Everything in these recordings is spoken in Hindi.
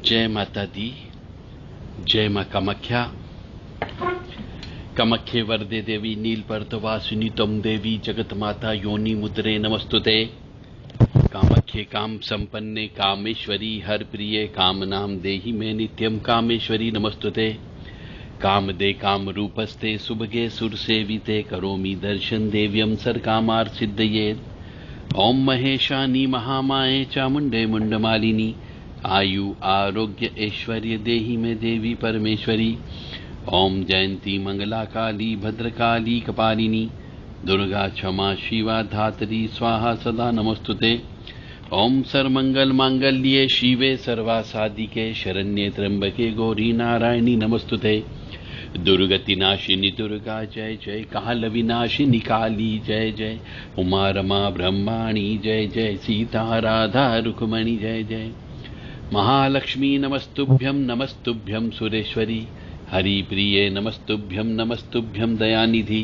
जय माता दी। जय मां कामाख्या। कामाख्ये वरदे देवी नीलपर्तवासिनी त्वं देवी जगत माता योनि मुद्रे नमस्तुते। कामाख्ये काम संपन्ने कामेश्वरी हर प्रिये कामनाम देहि मे नित्यम कामेश्वरी नमस्तुते। कामदे काम रूपस्ते सुभगे सुरसेविते करोमि दर्शन देव्यं सर्वकामार्थ सिद्धये। ओम महेशानी महामाये चामुंडे मुंडमालिनी आयु आरोग्य ऐश्वर्य देहि में देवी परमेश्वरी। ओम जयंती मंगला काली भद्रकाली कपालिनी दुर्गा क्षमा शिवा धात्री स्वाहा सदा नमस्तुते। ओम सर्वमंगल मांगल्ये शिवे सर्वासाधिके शरण्ये त्र्यंबके गौरी नारायणी नमस्तुते। दुर्गति नाशिनी दुर्गा जय जय। काल विनाशिनी काली जय जय। उमा रमा ब्रह्माणी जय जय। सीता राधा रुक्मणी जय जय। महालक्ष्मी नमस्तुभ्यं नमस्तुभ्यं सुरेश्वरी हरि प्रिये नमस्तुभ्यं नमस्तुभ्यं दयानिधि।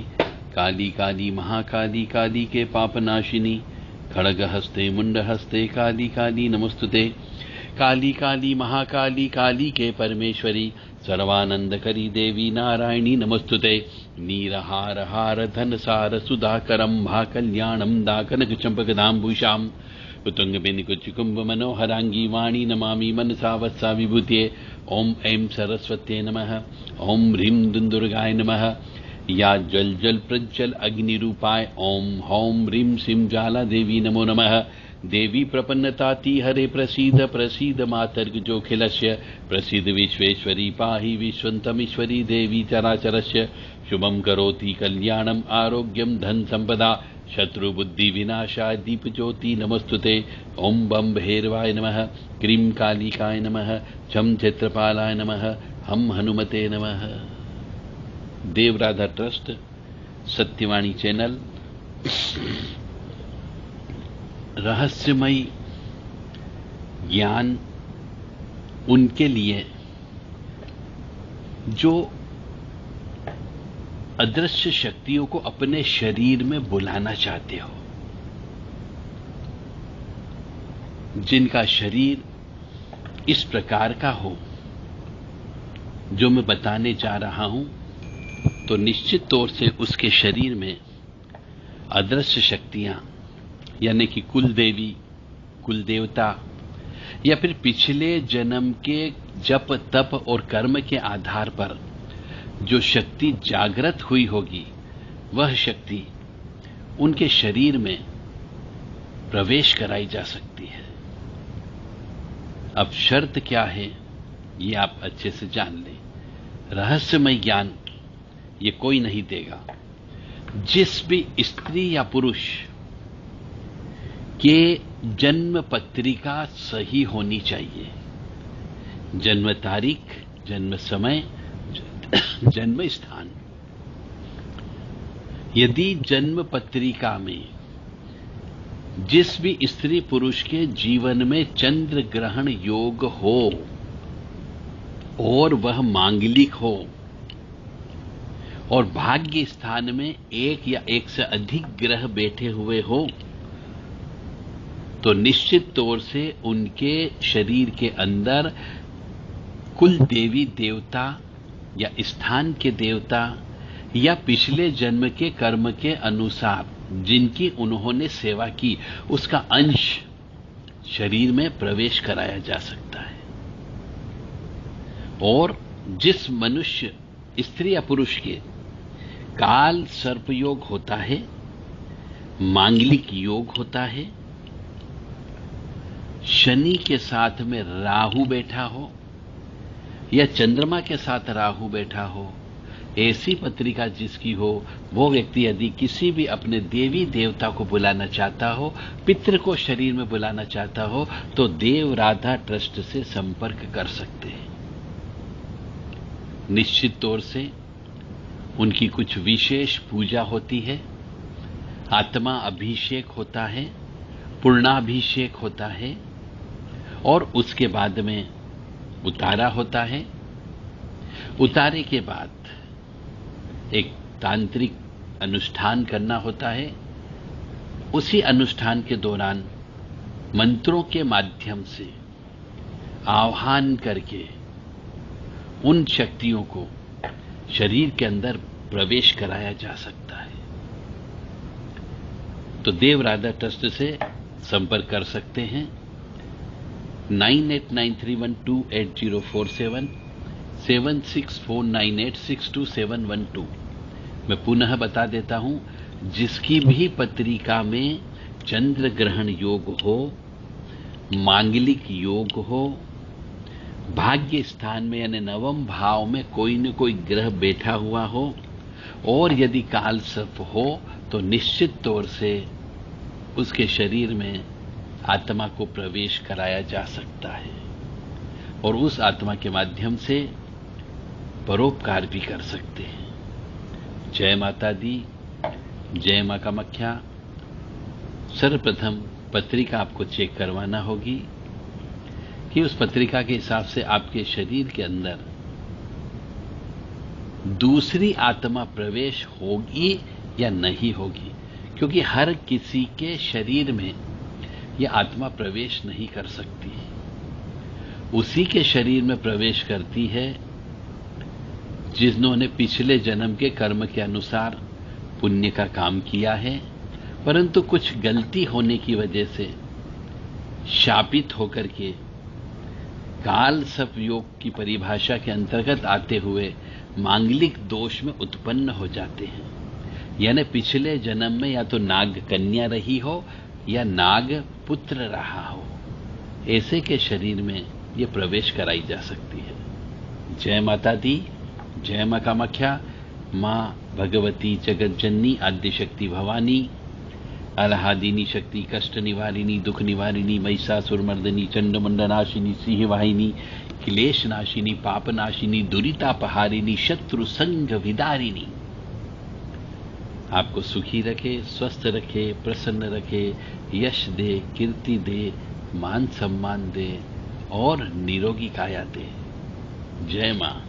काली काली महाकाली काली के पापनाशिनी खड़ग हस्ते मुंड हस्ते काली काली नमस्तुते। काली काली महाकाली काली के परमेश्वरी सर्वानंद करी देवी नारायणी नमस्तुते। नीरहार हार धन सार सुधाकरम भा कल्याणम दाकनक चंपकदाम्बुषाम उतुंग बिन कुच कुंभ मनोहरांगी वाणी नमामि मनसा वत्सा विभूते। ओम ऐं सरस्वत्यै नमः। ओम ह्रीं दुंदुर्गाय नमः। या जल जल प्रज्वल अग्नि रूपाय ओम हौम ह्रीं सिं ज्वाला देवी नमो नमः। देवी प्रपन्नताति हरे प्रसीद प्रसीद मातर्ग जोखिलस्य प्रसीद विश्वेश्वरी पाहि विश्वन्तमीश्वरी देवी चराचरस्य। शुभं करोति कल्याणम आरोग्यम धन संपदा शत्रु बुद्धि विनाशाय दीप ज्योति नमस्तुते। ओम बम भैरवाय नमः। क्रीं कालिकाय नमः। छम क्षेत्रपालाय नमः। हम हनुमते नमः। देवराधा ट्रस्ट सत्यवाणी चैनल रहस्यमयी ज्ञान उनके लिए जो अदृश्य शक्तियों को अपने शरीर में बुलाना चाहते हो, जिनका शरीर इस प्रकार का हो जो मैं बताने जा रहा हूं, तो निश्चित तौर से उसके शरीर में अदृश्य शक्तियां यानी कि कुल देवी कुल देवता या फिर पिछले जन्म के जप तप और कर्म के आधार पर जो शक्ति जागृत हुई होगी, वह शक्ति उनके शरीर में प्रवेश कराई जा सकती है। अब शर्त क्या है ये आप अच्छे से जान लें। रहस्यमय ज्ञान ये कोई नहीं देगा। जिस भी स्त्री या पुरुष के जन्म पत्रिका सही होनी चाहिए, जन्म तारीख, जन्म समय, जन्म स्थान। यदि जन्म पत्रिका में जिस भी स्त्री पुरुष के जीवन में चंद्र ग्रहण योग हो और वह मांगलिक हो और भाग्य स्थान में एक या एक से अधिक ग्रह बैठे हुए हो, तो निश्चित तौर से उनके शरीर के अंदर कुल देवी देवता या स्थान के देवता या पिछले जन्म के कर्म के अनुसार जिनकी उन्होंने सेवा की, उसका अंश शरीर में प्रवेश कराया जा सकता है। और जिस मनुष्य स्त्री या पुरुष के काल सर्प योग होता है, मांगलिक योग होता है, शनि के साथ में राहु बैठा हो या चंद्रमा के साथ राहु बैठा हो, ऐसी पत्रिका जिसकी हो, वो व्यक्ति यदि किसी भी अपने देवी देवता को बुलाना चाहता हो, पितृ को शरीर में बुलाना चाहता हो, तो देव राधा ट्रस्ट से संपर्क कर सकते हैं। निश्चित तौर से उनकी कुछ विशेष पूजा होती है, आत्मा अभिषेक होता है, पूर्णाभिषेक होता है और उसके बाद में उतारा होता है। उतारे के बाद एक तांत्रिक अनुष्ठान करना होता है। उसी अनुष्ठान के दौरान मंत्रों के माध्यम से आह्वान करके उन शक्तियों को शरीर के अंदर प्रवेश कराया जा सकता है। तो देव राधा ट्रस्ट से संपर्क कर सकते हैं 9893128047 7649862712। मैं पुनः बता देता हूं, जिसकी भी पत्रिका में चंद्र ग्रहण योग हो, मांगलिक योग हो, भाग्य स्थान में यानी नवम भाव में कोई न कोई ग्रह बैठा हुआ हो, और यदि काल सर्प हो तो निश्चित तौर से उसके शरीर में आत्मा को प्रवेश कराया जा सकता है और उस आत्मा के माध्यम से परोपकार भी कर सकते हैं। जय माता दी, जय मां कामाख्या। सर्वप्रथम पत्रिका आपको चेक करवाना होगी कि उस पत्रिका के हिसाब से आपके शरीर के अंदर दूसरी आत्मा प्रवेश होगी या नहीं होगी, क्योंकि हर किसी के शरीर में यह आत्मा प्रवेश नहीं कर सकती। उसी के शरीर में प्रवेश करती है जिन्होंने पिछले जन्म के कर्म के अनुसार पुण्य का काम किया है, परंतु कुछ गलती होने की वजह से शापित होकर के काल सर्प योग की परिभाषा के अंतर्गत आते हुए मांगलिक दोष में उत्पन्न हो जाते हैं। यानी पिछले जन्म में या तो नाग कन्या रही हो या नाग पुत्र रहा हो, ऐसे के शरीर में यह प्रवेश कराई जा सकती है। जय माता दी, जय मां कामाख्या। मां भगवती जगत जननी आद्यशक्ति भवानी, अलहादिनी शक्ति, कष्ट निवारिणी, दुख निवारिणी, महिषासुरमर्दिनी, चंडमुंडनाशिनी, सिंहवाहिनी, क्लेश नाशिनी, पापनाशिनी, दुरितापहारिणी, शत्रु संग विदारिणी आपको सुखी रखे, स्वस्थ रखे, प्रसन्न रखे, यश दे, कीर्ति दे, मान सम्मान दे और निरोगी काया दे। जय मां।